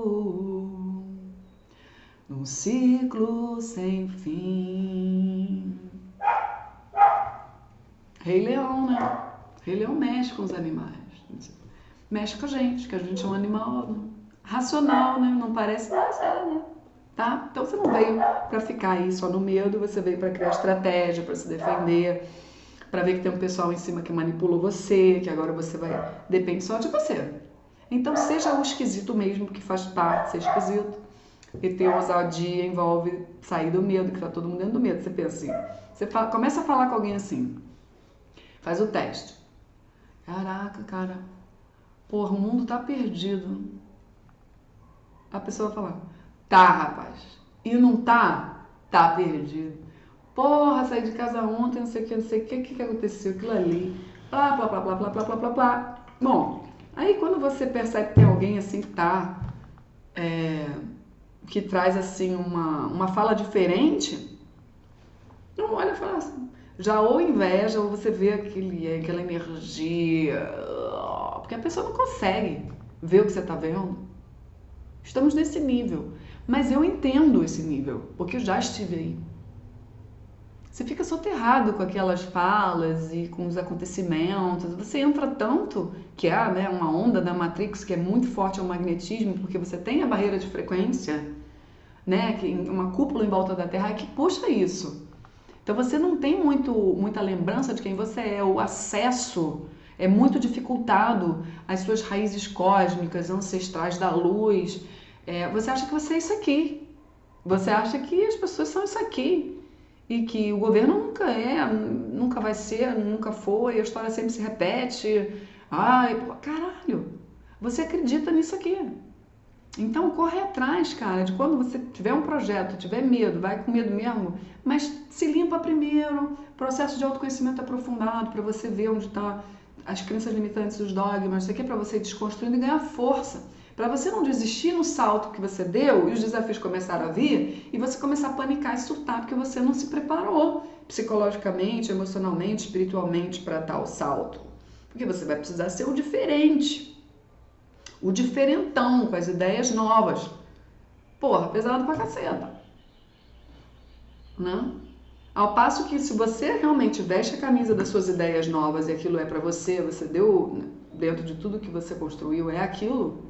Num ciclo sem fim. Rei Leão, né? Rei Leão mexe com os animais. Mexe com a gente, que a gente é um animal racional, né? Não parece, mas né? Tá? Então você não veio pra ficar aí só no medo, você veio pra criar estratégia, pra se defender, pra ver que tem um pessoal em cima que manipula você, que agora você vai... Depende só de você. Então seja o esquisito mesmo, que faz parte de ser esquisito. E ter ousadia envolve sair do medo, que tá todo mundo dentro do medo. Você pensa assim, começa a falar com alguém assim, faz o teste. Caraca, cara, porra, o mundo tá perdido. A pessoa vai falar, tá, rapaz. E não tá? Tá perdido. Porra, saí de casa ontem, não sei o que, o que aconteceu, aquilo ali. Blá, blá, blá, blá, blá, blá, blá, blá, blá. Bom, aí quando você percebe que tem alguém assim que tá... que traz assim uma fala diferente, Não olha e fala assim. Já ou inveja, ou você vê aquela energia. Porque a pessoa não consegue ver o que você está vendo. Estamos nesse nível. Mas eu entendo esse nível, porque eu já estive aí. Você fica soterrado com aquelas falas e com os acontecimentos. Você entra tanto que há, né, uma onda da Matrix que é muito forte ao magnetismo, porque você tem a barreira de frequência, né, uma cúpula em volta da Terra que puxa isso. Então você não tem muita lembrança de quem você é. O acesso é muito dificultado às suas raízes cósmicas, ancestrais da luz. Você acha que você é isso aqui. Você acha que as pessoas são isso aqui. E que o governo nunca vai ser, nunca foi, a história sempre se repete. Ai, caralho, você acredita nisso aqui. Então corre atrás, cara, de quando você tiver um projeto, tiver medo, vai com medo mesmo, mas se limpa primeiro, processo de autoconhecimento aprofundado para você ver onde estão as crenças limitantes, os dogmas, isso aqui é para você ir desconstruindo e ganhar força. Para você não desistir no salto que você deu e os desafios começaram a vir e você começar a panicar e surtar porque você não se preparou psicologicamente, emocionalmente, espiritualmente para tal salto. Porque você vai precisar ser o diferente. O diferentão, com as ideias novas. Porra, pesado pra caceta. Né? Ao passo que se você realmente veste a camisa das suas ideias novas e aquilo é pra você, você deu dentro de tudo que você construiu, é aquilo,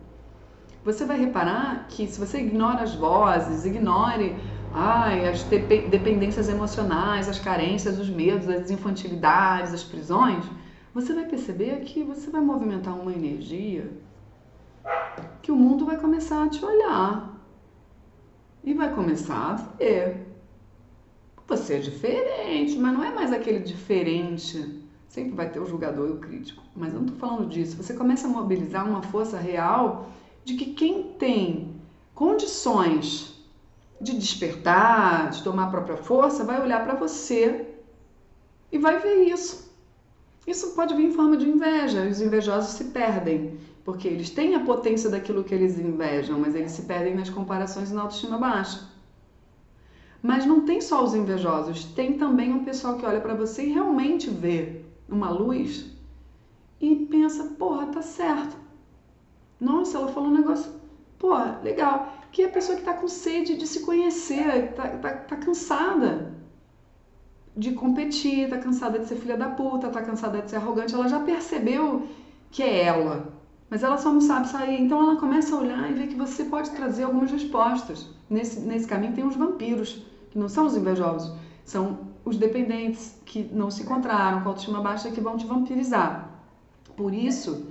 você vai reparar que se você ignora as vozes, ignore as dependências emocionais, as carências, os medos, as infantilidades, as prisões, você vai perceber que você vai movimentar uma energia que o mundo vai começar a te olhar e vai começar a ver. Você é diferente, mas não é mais aquele diferente. Sempre vai ter o julgador e o crítico, mas eu não estou falando disso. Você começa a mobilizar uma força real de que quem tem condições de despertar, de tomar a própria força, vai olhar para você e vai ver isso. Isso pode vir em forma de inveja. Os invejosos se perdem, porque eles têm a potência daquilo que eles invejam, mas eles se perdem nas comparações e na autoestima baixa. Mas não tem só os invejosos, tem também um pessoal que olha para você e realmente vê uma luz e pensa, porra, tá certo. Nossa, ela falou um negócio, porra, legal. Que é a pessoa que tá com sede de se conhecer, tá cansada de competir, tá cansada de ser filha da puta, tá cansada de ser arrogante, ela já percebeu que é ela, mas ela só não sabe sair, então ela começa a olhar e ver que você pode trazer algumas respostas. Nesse caminho tem os vampiros, que não são os invejosos, são os dependentes que não se encontraram com a autoestima baixa que vão te vampirizar. Por isso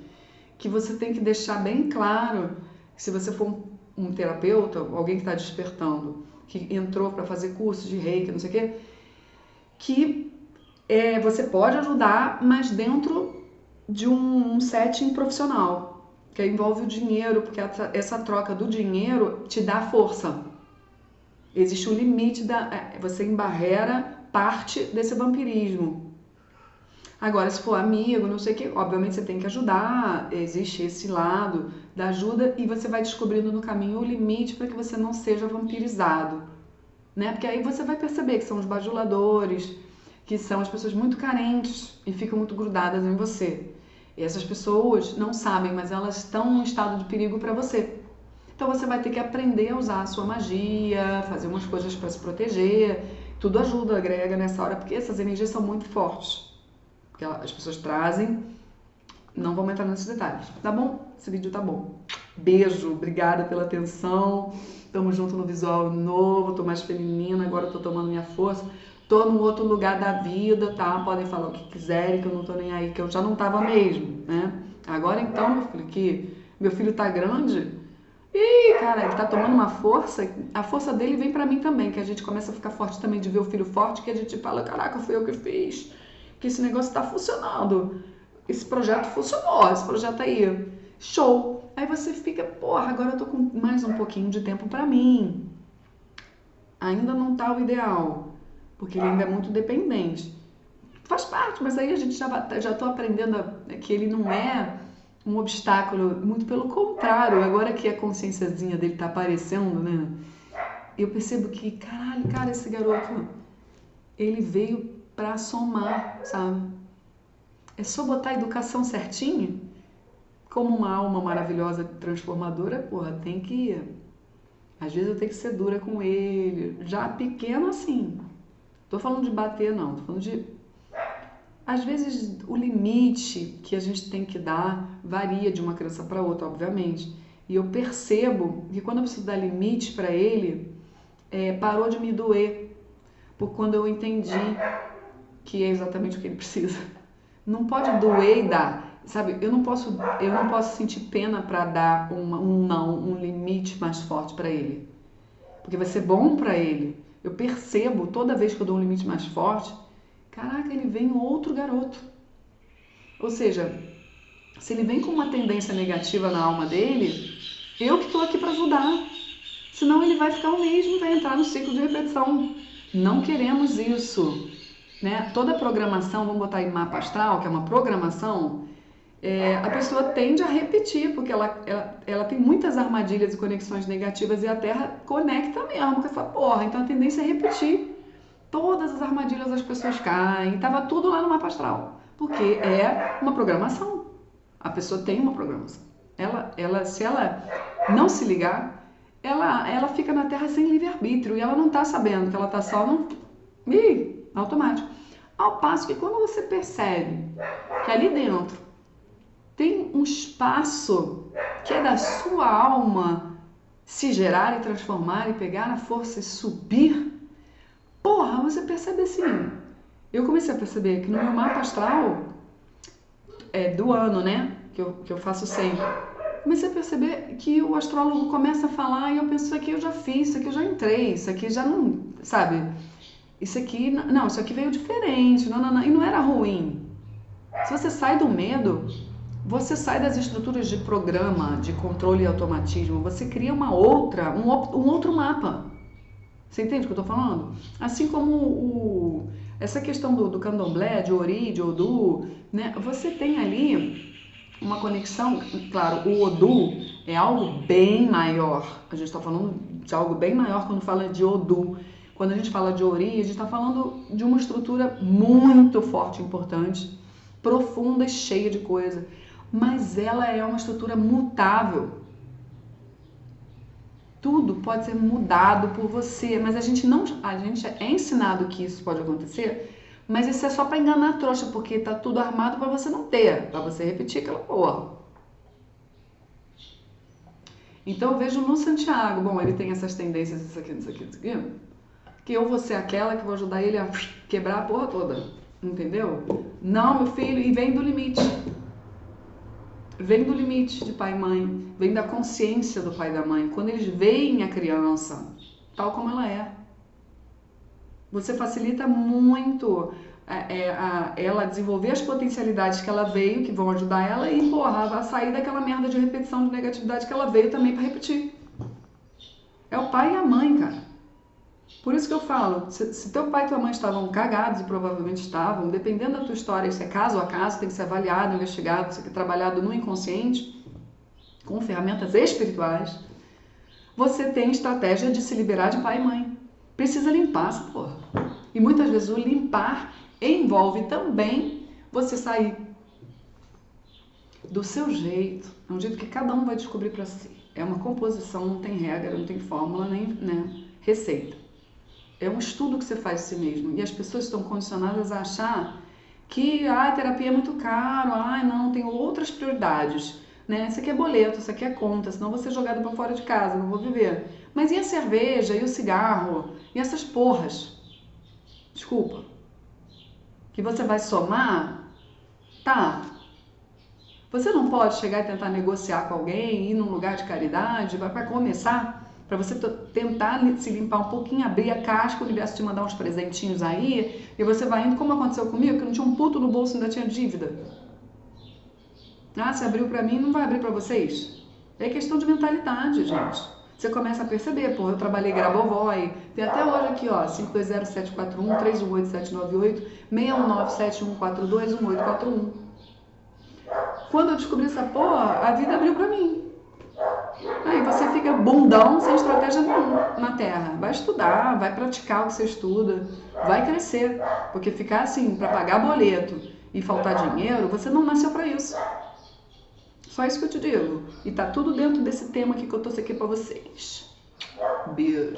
que você tem que deixar bem claro, se você for um terapeuta, alguém que está despertando, que entrou para fazer curso de reiki, não sei o quê, que você pode ajudar, mas dentro de um setting profissional, que envolve o dinheiro, porque essa troca do dinheiro te dá força. Existe um limite, você embarrera parte desse vampirismo. Agora, se for amigo, não sei o que, obviamente você tem que ajudar, existe esse lado da ajuda e você vai descobrindo no caminho o limite para que você não seja vampirizado. Né? Porque aí você vai perceber que são os bajuladores, que são as pessoas muito carentes e ficam muito grudadas em você. E essas pessoas não sabem, mas elas estão em estado de perigo para você. Então você vai ter que aprender a usar a sua magia, fazer umas coisas para se proteger. Tudo ajuda, agrega nessa hora, porque essas energias são muito fortes. Porque as pessoas trazem, não vamos entrar nesses detalhes. Tá bom? Esse vídeo tá bom. Beijo, obrigada pela atenção. Tamo junto no visual novo, tô mais feminina, agora tô tomando minha força. Tô num outro lugar da vida, tá? Podem falar o que quiserem, que eu não tô nem aí, que eu já não tava mesmo, né? Agora então, meu filho, que meu filho tá grande, e cara, ele tá tomando uma força, a força dele vem pra mim também, que a gente começa a ficar forte também de ver o filho forte, que a gente fala, caraca, foi eu que fiz, que esse negócio tá funcionando, esse projeto funcionou, esse projeto aí, show. Aí você fica, porra, agora eu tô com mais um pouquinho de tempo pra mim. Ainda não tá o ideal, porque ele ainda é muito dependente. Faz parte, mas aí a gente já tô aprendendo que ele não é um obstáculo, muito pelo contrário, agora que a consciênciazinha dele tá aparecendo, né? Eu percebo que, caralho, cara, esse garoto, ele veio para somar, sabe? É só botar a educação certinho, como uma alma maravilhosa, transformadora, porra, tem que... Às vezes eu tenho que ser dura com ele, já pequeno assim. Tô falando de bater, não, tô falando de... Às vezes o limite que a gente tem que dar varia de uma criança para outra, obviamente. E eu percebo que quando eu preciso dar limite para ele, parou de me doer. Por quando eu entendi que é exatamente o que ele precisa. Não pode doer e dar, sabe? Eu não posso sentir pena para dar um limite mais forte para ele, porque vai ser bom para ele. Eu percebo toda vez que eu dou um limite mais forte, caraca, ele vem outro garoto. Ou seja, se ele vem com uma tendência negativa na alma dele, eu que estou aqui para ajudar. Senão ele vai ficar o mesmo, vai entrar no ciclo de repetição. Não queremos isso. Né? Toda programação, vamos botar em mapa astral, que é uma programação, a pessoa tende a repetir, porque ela tem muitas armadilhas e conexões negativas e a Terra conecta mesmo com essa porra. Então a tendência é repetir. Todas as armadilhas as pessoas caem, estava tudo lá no mapa astral, porque é uma programação. A pessoa tem uma programação. Se ela não se ligar, ela fica na Terra sem livre-arbítrio e ela não está sabendo que ela está só no... automático. Ao passo que quando você percebe que ali dentro tem um espaço que é da sua alma se gerar e transformar e pegar a força e subir, porra, você percebe assim. Eu comecei a perceber que no meu mapa astral do ano, né, que eu faço sempre, comecei a perceber que o astrólogo começa a falar e eu penso, isso aqui eu já fiz, isso aqui eu já entrei, isso aqui já não, sabe... Isso aqui, não, isso aqui veio diferente, não, e não era ruim. Se você sai do medo, você sai das estruturas de programa, de controle e automatismo, você cria um outro mapa. Você entende o que eu estou falando? Assim como essa questão do candomblé, de Ori, de Odu, né? Você tem ali uma conexão, claro, o Odu é algo bem maior. A gente está falando de algo bem maior quando fala de Odu. Quando a gente fala de Ori, a gente está falando de uma estrutura muito forte, importante, profunda e cheia de coisa. Mas ela é uma estrutura mutável. Tudo pode ser mudado por você, mas a gente é ensinado que isso pode acontecer, mas isso é só para enganar a trouxa, porque tá tudo armado para você não ter, para você repetir aquela porra. Então eu vejo no Santiago, bom, ele tem essas tendências, isso aqui, que eu vou ser aquela que vou ajudar ele a quebrar a porra toda, entendeu? Não, meu filho, e vem do limite. Vem do limite de pai e mãe, vem da consciência do pai e da mãe. Quando eles veem a criança tal como ela é, você facilita muito ela desenvolver as potencialidades que ela veio, que vão ajudar ela e, porra, vai sair daquela merda de repetição de negatividade que ela veio também para repetir. É o pai e a mãe, cara. Por isso que eu falo, se teu pai e tua mãe estavam cagados, e provavelmente estavam, dependendo da tua história, isso é caso a caso, tem que ser avaliado, investigado, tem que ser trabalhado no inconsciente, com ferramentas espirituais, você tem estratégia de se liberar de pai e mãe. Precisa limpar essa porra. E muitas vezes o limpar envolve também você sair do seu jeito, é um jeito que cada um vai descobrir para si. É uma composição, não tem regra, não tem fórmula, nem receita. É um estudo que você faz de si mesmo. E as pessoas estão condicionadas a achar que a terapia é muito caro, não, tem outras prioridades. Né? Isso aqui é boleto, isso aqui é conta, senão vou ser jogado para fora de casa, não vou viver. Mas e a cerveja, e o cigarro, e essas porras? Desculpa. Que você vai somar? Tá. Você não pode chegar e tentar negociar com alguém, ir num lugar de caridade, vai para começar... Para você tentar se limpar um pouquinho, abrir a casca, o universo te mandar uns presentinhos aí, e você vai indo, como aconteceu comigo, que não tinha um puto no bolso e ainda tinha dívida. Se abriu para mim, não vai abrir para vocês? É questão de mentalidade, gente. Você começa a perceber, eu trabalhei Grabovoi, tem até hoje aqui, 520-741, 318-798, 619-7142-1841. Quando eu descobri essa porra, a vida abriu para mim. Aí você fica bundão sem estratégia nenhuma na Terra. Vai estudar, vai praticar o que você estuda, vai crescer. Porque ficar assim, para pagar boleto e faltar dinheiro, você não nasceu para isso. Só isso que eu te digo. E tá tudo dentro desse tema aqui que eu trouxe aqui para vocês. Beijo.